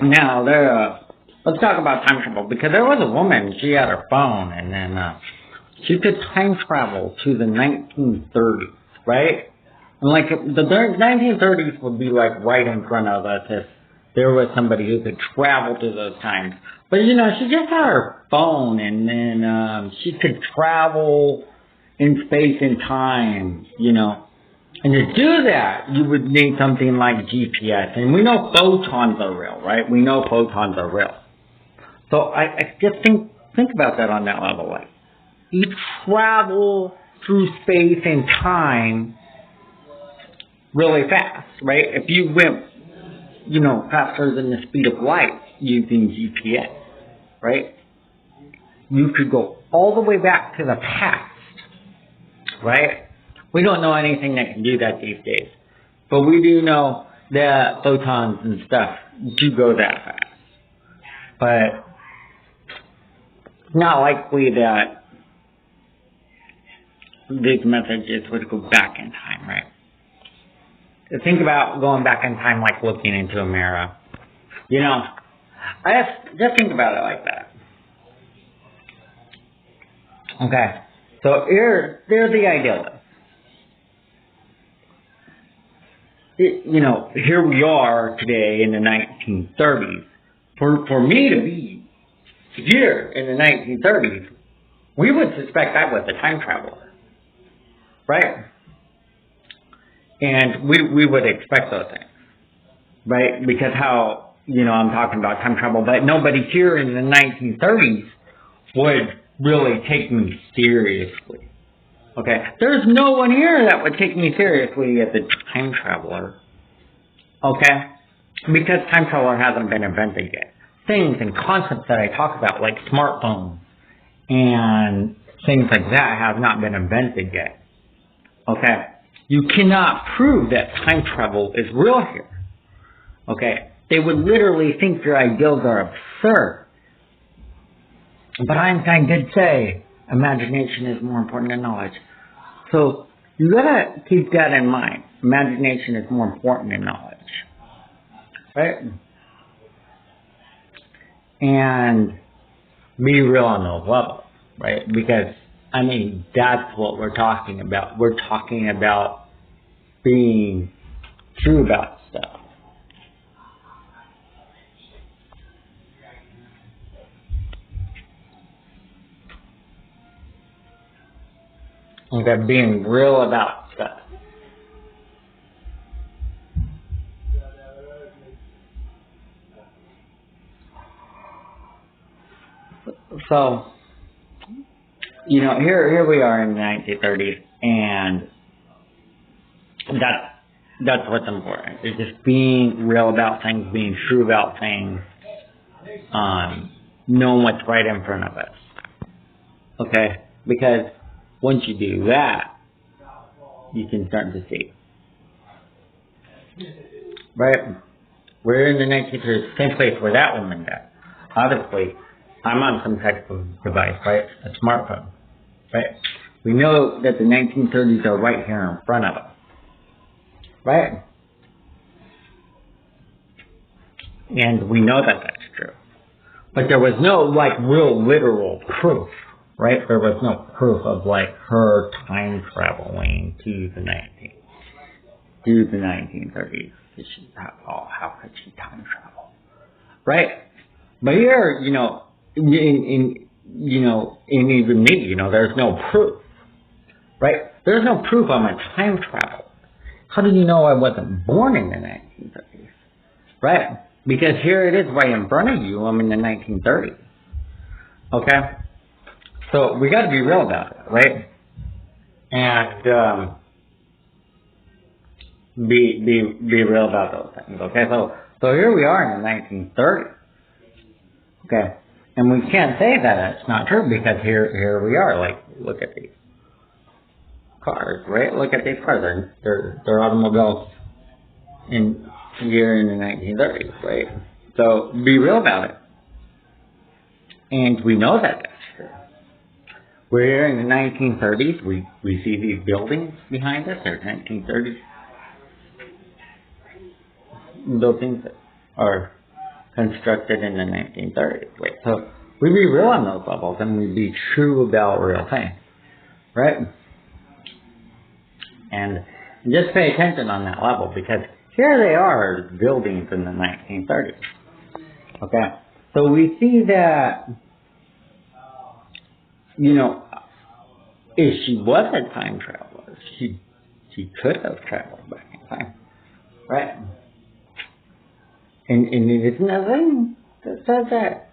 Now, let's talk about time travel, because there was a woman, she had her phone, and then she could time travel to the 1930s, right? And like, the 1930s would be like right in front of us if there was somebody who could travel to those times. But she just had her phone, and then she could travel in space and time, And to do that, you would need something like GPS. And we know photons are real, right? We know photons are real. So I just think about that on that level. Like, you travel through space and time really fast, right? If you went, faster than the speed of light using GPS, right? You could go all the way back to the past, right? We don't know anything that can do that these days. But we do know that photons and stuff do go that fast. But it's not likely that these messages would go back in time, right? Think about going back in time like looking into a mirror. Just think about it like that. Okay, so here's the idea. Here we are today in the 1930s. For me to be here in the 1930s, we would suspect I was a time traveler, right? And we would expect those things, right? Because how, I'm talking about time travel, but nobody here in the 1930s would really take me seriously. Okay, there's no one here that would take me seriously as a time traveler. Okay, because time traveler hasn't been invented yet. Things and concepts that I talk about, like smartphones and things like that, have not been invented yet. Okay, you cannot prove that time travel is real here. Okay, they would literally think your ideals are absurd. But Einstein did say, imagination is more important than knowledge. So, you gotta keep that in mind. Imagination is more important than knowledge. Right? And be real on those levels. Right? Because, that's what we're talking about. We're talking about being true about stuff. Okay, being real about stuff. So, here we are in the 1930s, and that's what's important. It's just being real about things, being true about things, knowing what's right in front of us. Okay? Because once you do that, you can start to see. Right? We're in the 1930s, same place where that woman died. Obviously, I'm on some type of device, right? A smartphone. Right? We know that the 1930s are right here in front of us. Right? And we know that that's true. But there was no, real literal proof. Right? There was no proof of, her time traveling to the 1930s. How could she time travel? Right? But here, and even me, there's no proof. Right? There's no proof I'm a time traveler. How do you know I wasn't born in the 1930s? Right? Because here it is right in front of you. I'm in the 1930s. Okay? So we got to be real about it, right? And be real about those things. Okay? So here we are in the 1930s. Okay? And we can't say that it's not true, because here we are. Look at these cars, right? Look at these cars. They're automobiles here in the 1930s, right? So be real about it. And we know that that's true. We're here in the 1930s. We see these buildings behind us. They're 1930s buildings. or constructed in the 1930s. Right? So we be real on those levels, and we be true about real things, right? And just pay attention on that level, because here they are, buildings in the 1930s. Okay, so we see that, you know, if she was a time traveler, she could have traveled back in time, right? And it isn't a thing that says that,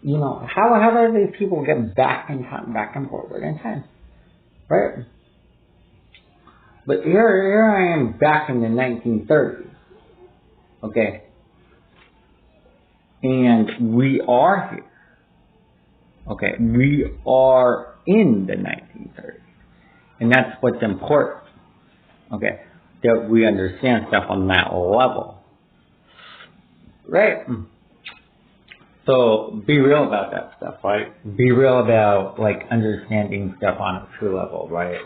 you know, how do these people get back in time, back and forward in time, right? But here I am back in the 1930s, okay? And we are here, okay? We are in the 1930s. And that's what's important, okay? That we understand stuff on that level, right? So be real about that stuff, right? Be real about, like, understanding stuff on a true level, right?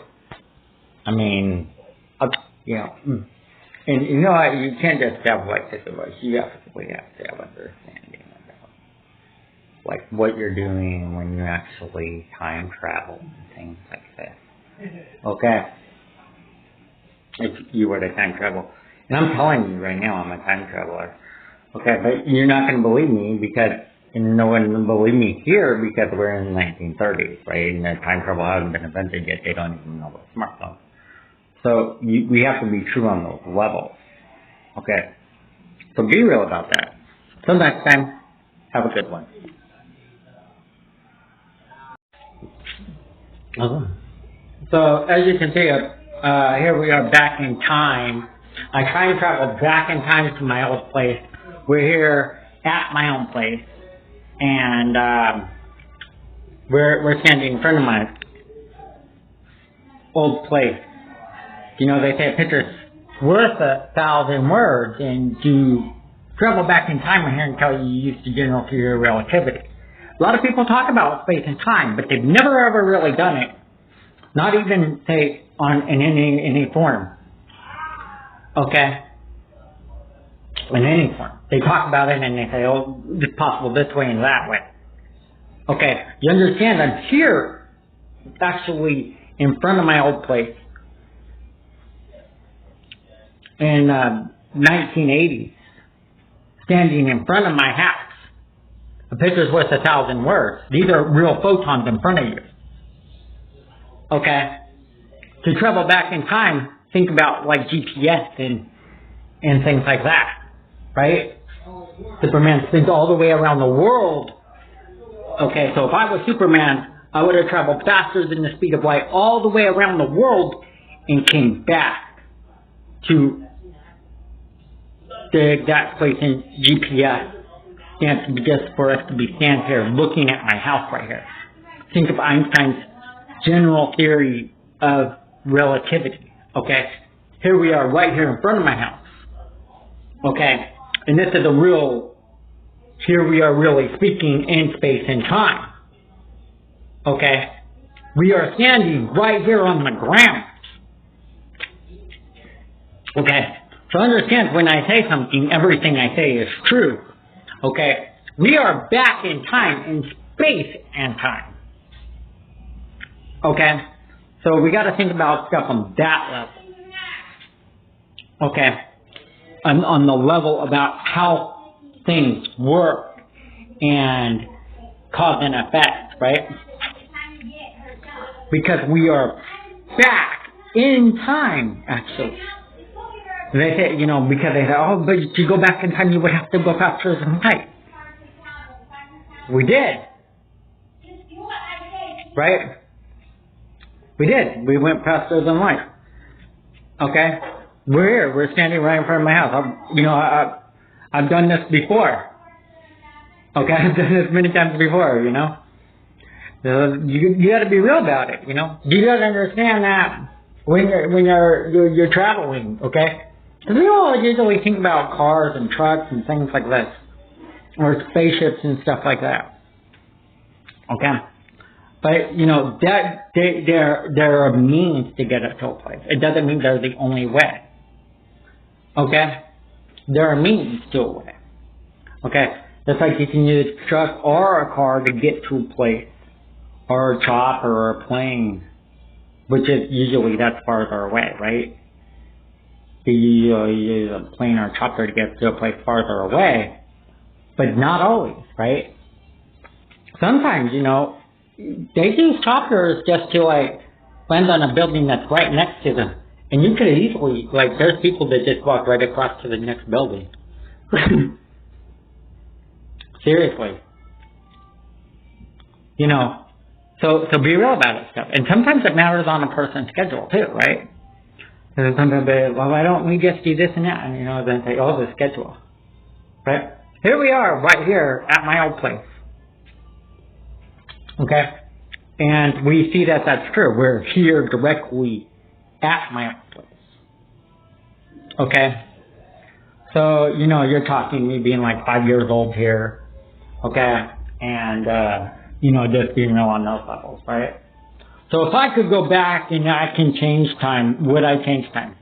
I mean, you know, and you know, you can't just have, like, this advice. You absolutely have to have understanding about, like, what you're doing when you actually time travel and things like this. Okay? If you were to time travel. And I'm telling you right now, I'm a time traveler. Okay, but you're not going to believe me because, and no one will believe me here because we're in the 1930s, right? And the time travel hasn't been invented yet. They don't even know about smartphones. So we have to be true on those levels. Okay? So be real about that. Till next time, have a good one. So as you can see, here we are back in time. I time traveled back in time to my old place. We're here at my own place, and we're standing in front of my old place. You know, they say a picture's worth 1,000 words, and to travel back in time, we're here and tell you use the general theory of relativity. A lot of people talk about space and time, but they've never ever really done it. Not even, say, in any form. Okay? In any form. They talk about it and they say, oh, it's possible this way and that way. Okay, you understand, I'm here, actually, in front of my old place. In 1980s, standing in front of my house. A picture's worth 1,000 words. These are real photons in front of you. Okay? To travel back in time, think about like GPS and things like that. Right? Superman spins all the way around the world. Okay, so if I was Superman, I would have traveled faster than the speed of light all the way around the world and came back to the exact place in GPS stands just for us to be standing here looking at my house right here. Think of Einstein's general theory of relativity. Okay? Here we are right here in front of my house. Okay? And this is a real, here we are really speaking in space and time. Okay? We are standing right here on the ground. Okay? So understand, when I say something, everything I say is true. Okay? We are back in time, in space and time. Okay? So we got to think about stuff on that level. Okay? On the level about how things work and cause and effect, right? Because we are back in time, actually. They say, you know, because they say, oh, but to go back in time, you would have to go faster than light. We did. Right? We did. We went faster than light. Okay? We're here. We're standing right in front of my house. I've done this before. Okay? I've done this many times before, you know? You got to be real about it, you know? You got to understand that when you're traveling, okay? Because we all usually think about cars and trucks and things like this, or spaceships and stuff like that. Okay? But, you know, that there are means to get us to a place. It doesn't mean they're the only way. Okay? there are means to a way. Okay? Just like you can use a truck or a car to get to a place, or a chopper or a plane, which is usually that's farther away, right? You use a plane or a chopper to get to a place farther away, but not always, right? Sometimes, they use choppers just to like land on a building that's right next to them. And you could easily, like, there's people that just walk right across to the next building. Seriously. So be real about it stuff. And sometimes it matters on a person's schedule too, right? Because sometimes they, well, why don't we just do this and that? And then say, oh, the schedule. Right? Here we are, right here at my old place. Okay? And we see that that's true. We're here directly at my old place. Okay? So, you're talking me being like 5 years old here. Okay? And, just being real on those levels, right? So if I could go back and I can change time, would I change time?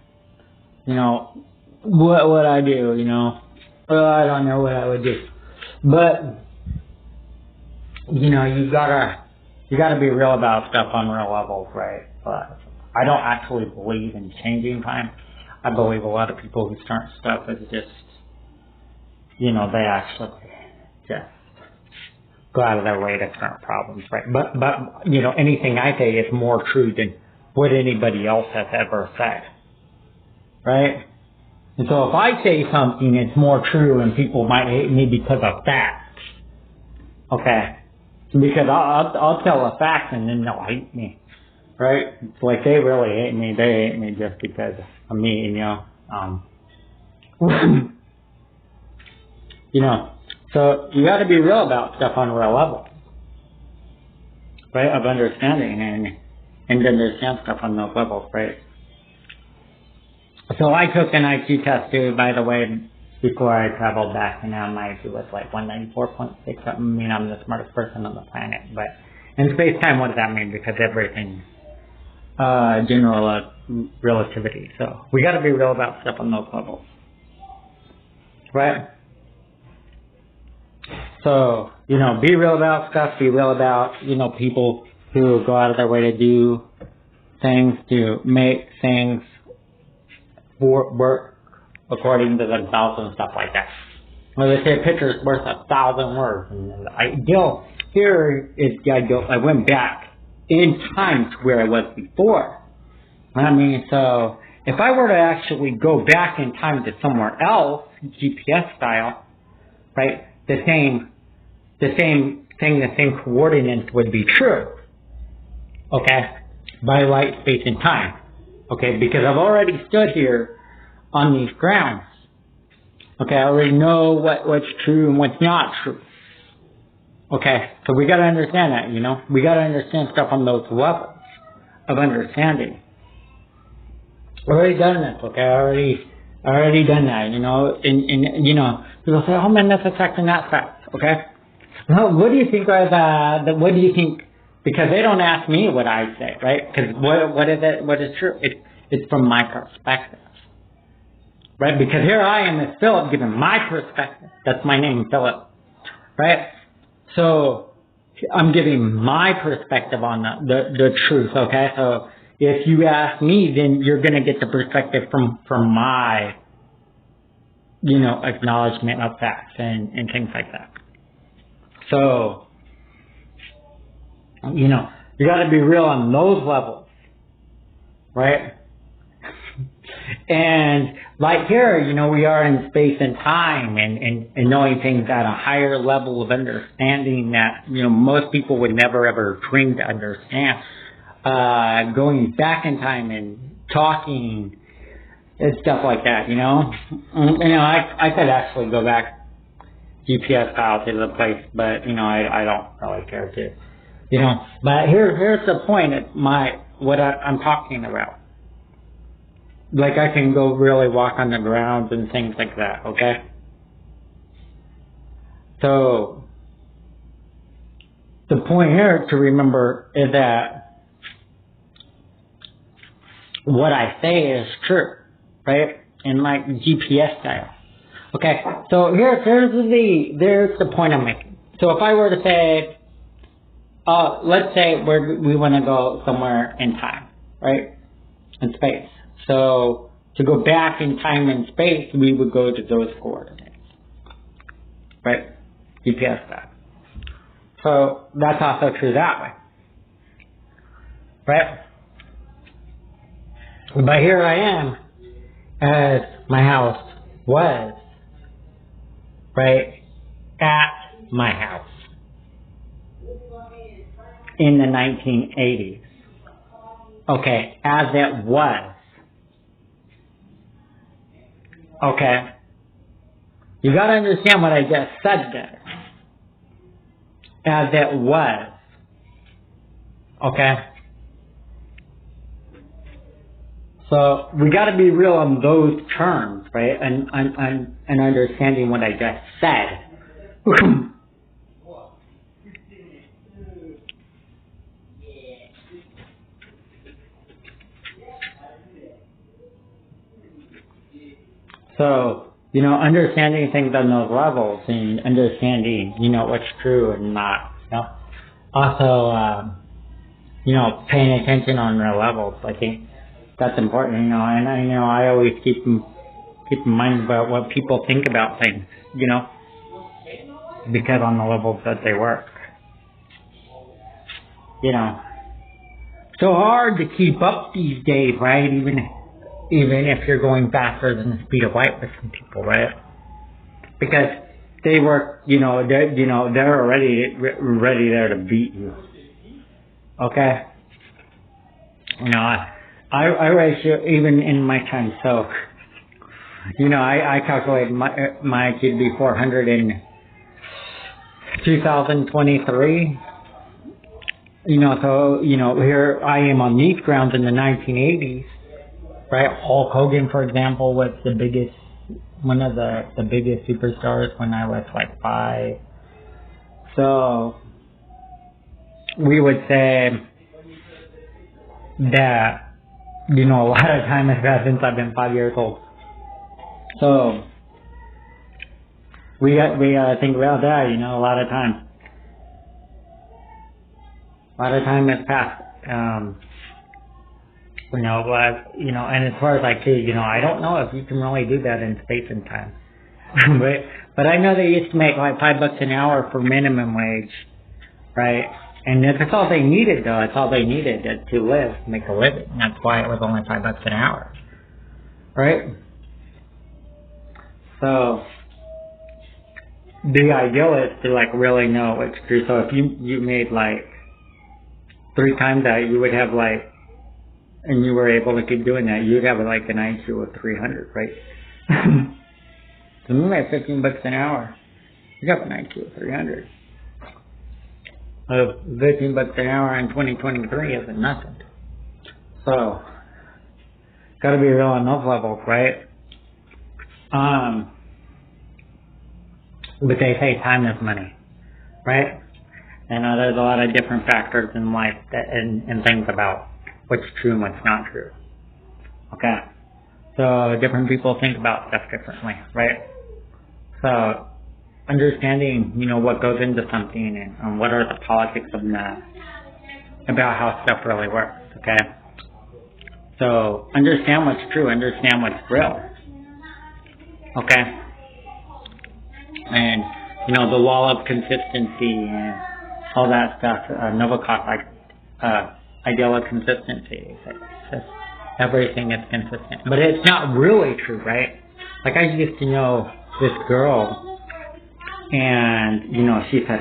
What would I do, Well, I don't know what I would do. But, you gotta be real about stuff on real levels, right? But I don't actually believe in changing time. I believe a lot of people who start stuff is just, they actually just go out of their way to start problems, right? But anything I say is more true than what anybody else has ever said, right? And so if I say something, it's more true, and people might hate me because of facts, okay? Because I'll tell a fact and then they'll hate me, right? It's like they really hate me. They hate me just because of me, So you got to be real about stuff on a real level, right? Of understanding and to understand stuff on those levels, right? So I took an IQ test too, by the way, before I traveled back, and now my IQ was like 194.6 something. I mean, I'm the smartest person on the planet, but in space-time, what does that mean? Because everything, general relativity. So we got to be real about stuff on those levels, right? So, be real about stuff, be real about, people who go out of their way to do things, to make things work according to themselves and stuff like that. Well, they say a picture's worth 1,000 words. And the ideal here is the ideal. I went back in time to where I was before. So if I were to actually go back in time to somewhere else, GPS style, right, the same coordinates would be true. Okay? By light, space, and time. Okay? Because I've already stood here on these grounds. Okay? I already know what's true and what's not true. Okay? So we gotta understand that, We gotta understand stuff on those levels of understanding. I've already done this, okay? I already done that, and people say, oh man, that's a fact and that fact, okay? Well, what do you think what do you think, because they don't ask me what I say, right? Because what is true? It's from my perspective, right? Because here I am as Philip giving my perspective. That's my name, Phillip, right? So I'm giving my perspective on the truth, okay? So if you ask me, then you're going to get the perspective from my, acknowledgement of facts and things like that. So, you got to be real on those levels, right? And like here, we are in space and time and knowing things at a higher level of understanding that, most people would never ever dream to understand. Going back in time and talking and stuff like that, I could actually go back GPS style to the place, but, I don't really care to, But here's the point of what I'm talking about. Like, I can go really walk on the ground and things like that, okay? So, the point here to remember is that what I say is true, right? In like GPS style. Okay, so there's the point I'm making. So if I were to say, let's say we want to go somewhere in time, right? In space. So to go back in time and space, we would go to those coordinates, right? GPS that. So that's also true that way, right? But here I am, as my house was, right, at my house in the 1980s. Okay, as it was. Okay. You gotta understand what I just said there. As it was. Okay? So we gotta be real on those terms, right? And understanding what I just said. So, understanding things on those levels and understanding, what's true and not. Also, paying attention on their levels. I think that's important, and I always keep in mind about what people think about things, because on the levels that they work. So hard to keep up these days, right? Even if you're going faster than the speed of light with some people, right? Because they work, they're already ready there to beat you. Okay? I ratio even in my time, so, I calculate my IQ to be 400 in 2023. So, here I am on these grounds in the 1980s. Right, Hulk Hogan, for example, was one of the biggest superstars when I was like 5. So we would say that a lot of time has passed since I've been 5 years old. So we gotta think about that. A lot of time has passed. And as far as I too, I don't know if you can really do that in space and time. but I know they used to make like $5 an hour for minimum wage, right? And that's all they needed, though. That's all they needed to live, make a living. That's why it was only $5 an hour, right? So the ideal is to like really know what's true. So if you made like 3 times that, you would have like. And you were able to keep doing that, you'd have like an IQ of 300, right? So you make $15 an hour, you got an IQ of 300. $15 an hour in 2023 isn't nothing. So, gotta be real on those levels, right? But they say time is money, right? And there's a lot of different factors in life and things about what's true and what's not true. Okay. So different people think about stuff differently, right? So understanding, what goes into something and what are the politics of that, about how stuff really works, okay? So understand what's true, understand what's real. Okay? And, the law of consistency and all that stuff, Novikov, ideal of consistency. Everything is consistent. But it's not really true, right? Like I used to know this girl and, she said,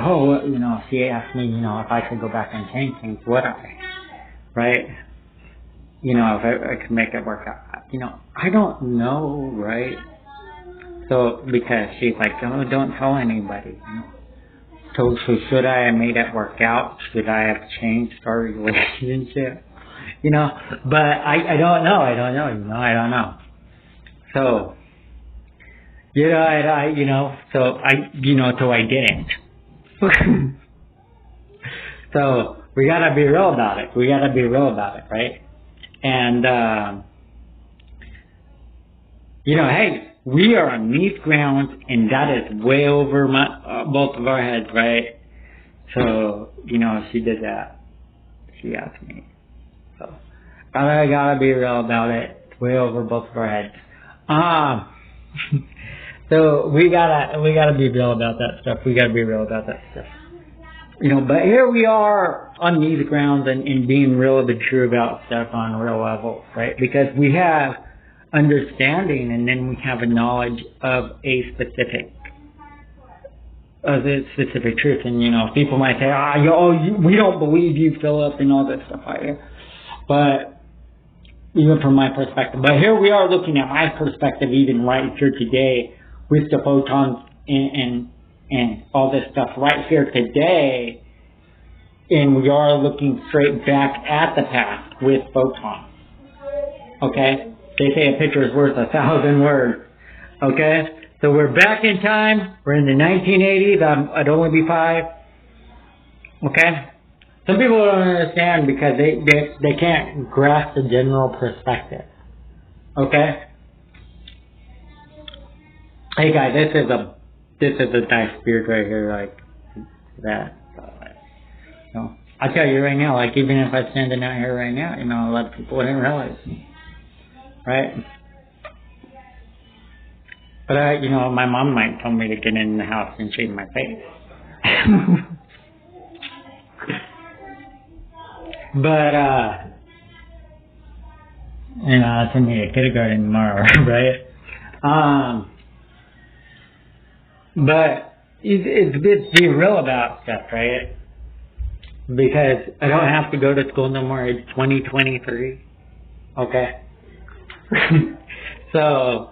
she asked me, if I could go back and change things, would I? Right? If I could make it work out. I don't know, right? So, because she's like, oh, don't tell anybody. So should I have made it work out? Should I have changed our relationship? But I don't know. I don't know. So, so I didn't. So we gotta be real about it. Right? And, hey, we are on these grounds, and that is way over both of our heads, right? So, she did that. She asked me. So, I gotta be real about it. It's way over both of our heads. So we gotta be real about that stuff. But here we are on these grounds and being real and true about stuff on real levels, right? Because we have understanding, and then we have a knowledge of a specific truth. And people might say, we don't believe you, Phillip, and all this stuff like that. But even from my perspective, but here we are looking at my perspective, even right here today, with the photons and all this stuff right here today, and we are looking straight back at the past with photons. Okay? They say a picture is worth 1,000 words. Okay? So we're back in time. We're in the 1980s. I'd only be 5. Okay? Some people don't understand because they can't grasp the general perspective. Okay? Hey guys, this is a nice beard right here, like that. I'll tell you right now, like even if I was standing out here right now, a lot of people wouldn't realize, right? But my mom might tell me to get in the house and shave my face. But I'll send me to kindergarten tomorrow, right? But it's be real about stuff, right? Because I don't have to go to school no more. It's 2023. Okay? So,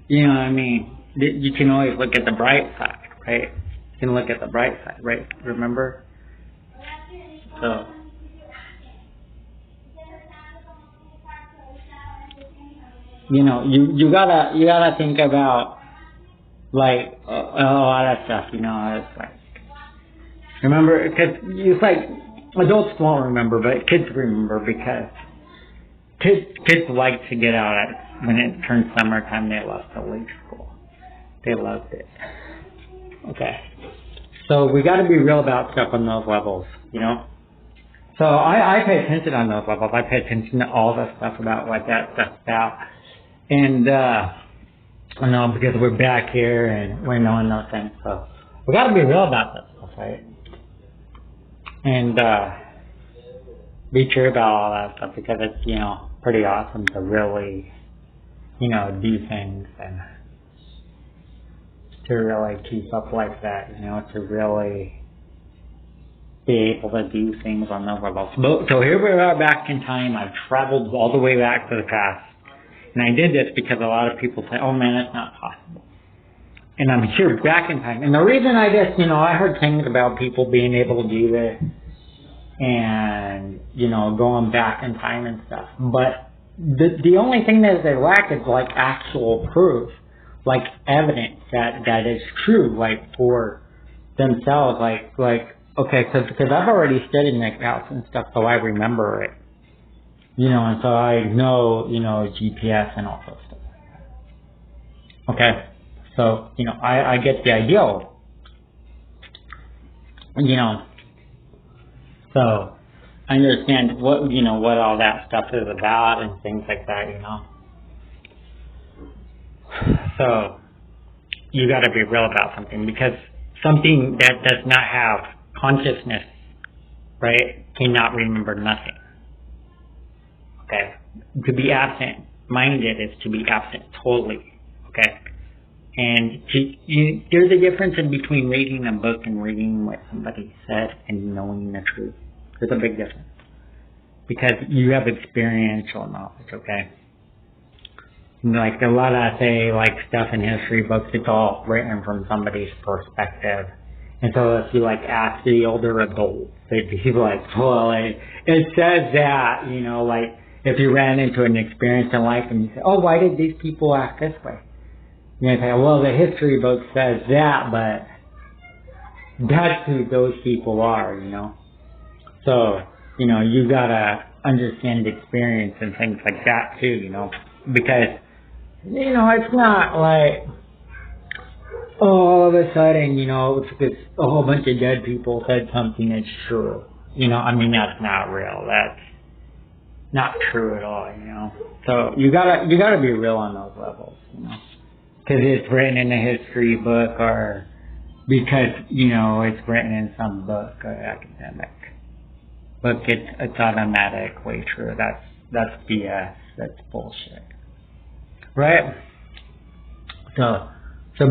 you can always look at the bright side, right? You can look at the bright side, right? Remember? So, you gotta think about, like, a lot of stuff, it's like, remember, because it's like, adults won't remember, but kids remember, because kids like to get out when it turns summertime. They love to leave school. They loved it. Okay. So we gotta be real about stuff on those levels, So I pay attention on those levels. I pay attention to all the stuff about what that stuff's about. And, because we're back here and we're knowing those things. So we got to be real about that stuff, right? And be true about all that stuff, because it's, pretty awesome to really, do things and to really keep up like that, to really be able to do things on those levels. So here we are back in time. I've traveled all the way back to the past. And I did this because a lot of people say, oh man, it's not possible. And I'm here back in time. And the reason I just, I heard things about people being able to do this and, going back in time and stuff. But the only thing that they lack is like actual proof, like evidence that is true, like for themselves, like, okay, because I've already studied McDowell's and stuff, so I remember it. And so I know, GPS and all those stuff. Okay. So, I get the idea. So I understand what all that stuff is about and things like that, So you gotta be real about something, because something that does not have consciousness, right, cannot remember nothing. Okay. To be absent-minded is to be absent totally. Okay. And there's a difference in between reading a book and reading what somebody said and knowing the truth. There's a big difference. Because you have experiential knowledge, okay? Like a lot of, say, like stuff in history books, it's all written from somebody's perspective. And so if you ask the older adults, they'd be like, well, it says that, like, if you ran into an experience in life and you say, oh, why did these people act this way? You say, well, the history book says that, but that's who those people are, So, you gotta understand experience and things like that too, because It's not like, oh, all of a sudden, it's because a whole bunch of dead people said something that's true. That's not real. That's not true at all, So you gotta be real on those levels, because it's written in a history book or because, it's written in some book or academic book. It's automatically true. That's BS. That's bullshit. Right? So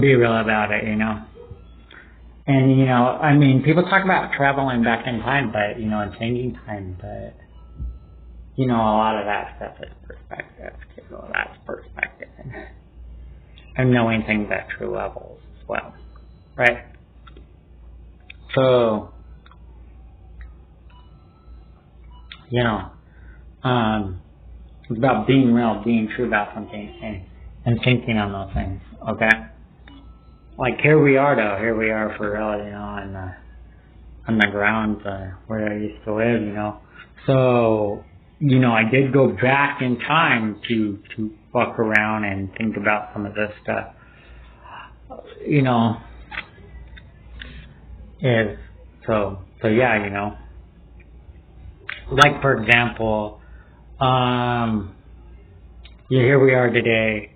be real about it, And, people talk about traveling back in time, but, and changing time, but, a lot of that stuff is perspective, too. That's perspective. And knowing things at true levels as well. Right? So, it's about being real, being true about something, and thinking on those things, okay? Like, here we are for real, on the ground where I used to live, So, I did go back in time to walk around and think about some of this stuff, is, so yeah, like, for example, here we are today.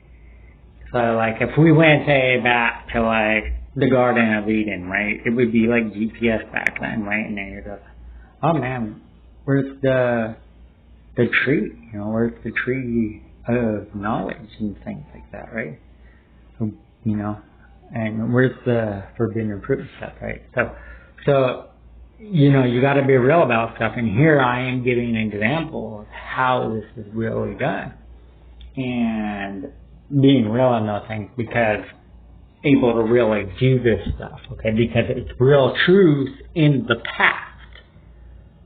So, like, if we went, say, back to, like, the Garden of Eden, right? It would be like GPS back then, right? And then you go, oh man, where's the tree? Where's the tree of knowledge and things like that, right? And where's the forbidden fruit stuff, right? So you got to be real about stuff. And here I am giving an example of how this is really done. And being real on those things because able to really do this stuff, okay? Because it's real truth in the past,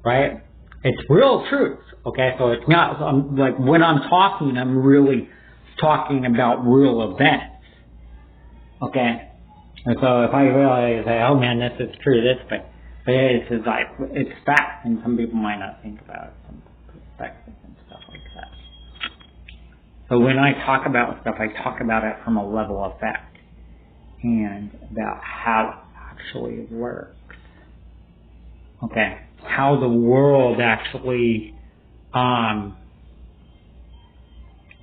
right? It's real truth, okay? So it's not, like, when I'm talking, I'm really talking about real events, okay? And so if I really say, oh man, this is true, but it's like, it's fact, and some people might not think about some perspective and stuff like that. So when I talk about stuff, I talk about it from a level of fact and about how it actually works. Okay, how the world actually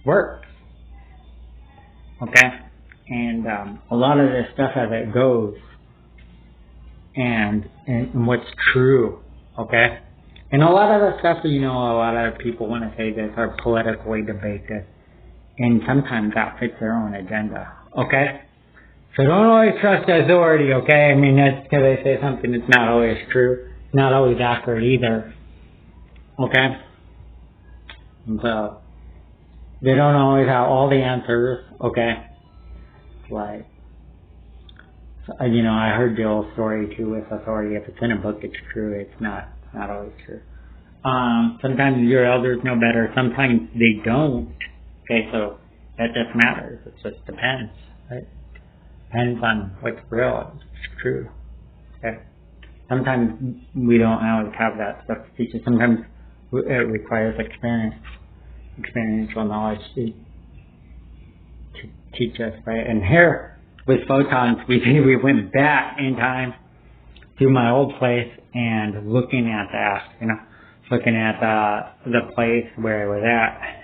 works. Okay, and a lot of this stuff as it goes, and what's true. Okay, and a lot of the stuff, a lot of people want to say this are politically debated. And sometimes that fits their own agenda, okay? So don't always trust the authority, okay? That's because they say something that's not always true, not always accurate either, okay? And so, they don't always have all the answers, okay? Like, I heard the old story too with authority. If it's in a book, it's true. It's not always true. Sometimes your elders know better. Sometimes they don't. Okay, so that just matters. It just depends, right? Depends on what's real, what's true. Okay. Sometimes we don't always have that stuff to teach us. Sometimes it requires experiential knowledge to teach us, right? And here with photons, we went back in time to my old place and looking at that, looking at the place where I was at.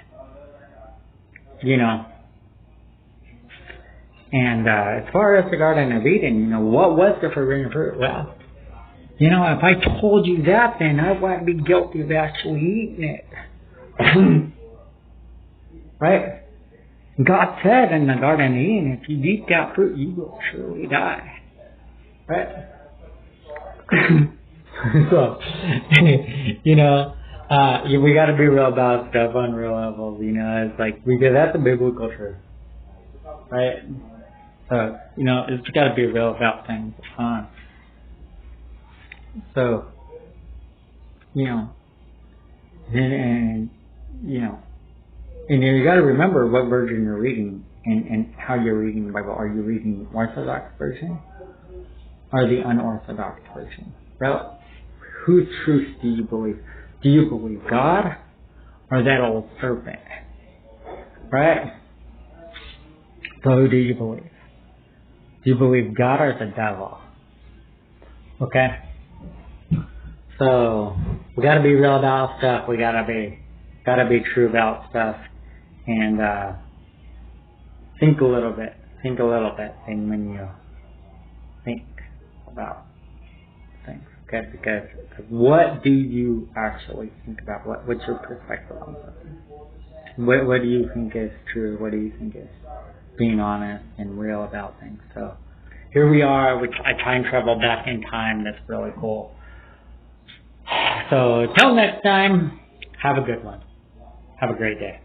And as far as the Garden of Eden, what was the forbidden fruit? Well, if I told you that, then I wouldn't be guilty of actually eating it. Right? God said in the Garden of Eden, if you eat that fruit, you will surely die. Right? So, we got to be real about stuff on real levels, it's like, because that's a biblical truth, right? So, it's got to be real about things. So, and you got to remember what version you're reading and how you're reading the Bible. Are you reading the Orthodox version or the unorthodox version? Well, whose truth do you believe? Do you believe God or that old serpent? Right? So who do you believe? Do you believe God or the devil? Okay? So we gotta be real about stuff. We gotta be true about stuff. And think a little bit. Think a little bit. And when you think about things, okay? Because what do you actually think about? What's your perspective on something? What do you think is true? What do you think is being honest and real about things? So here we are. I time travel back in time. That's really cool. So till next time, have a good one. Have a great day.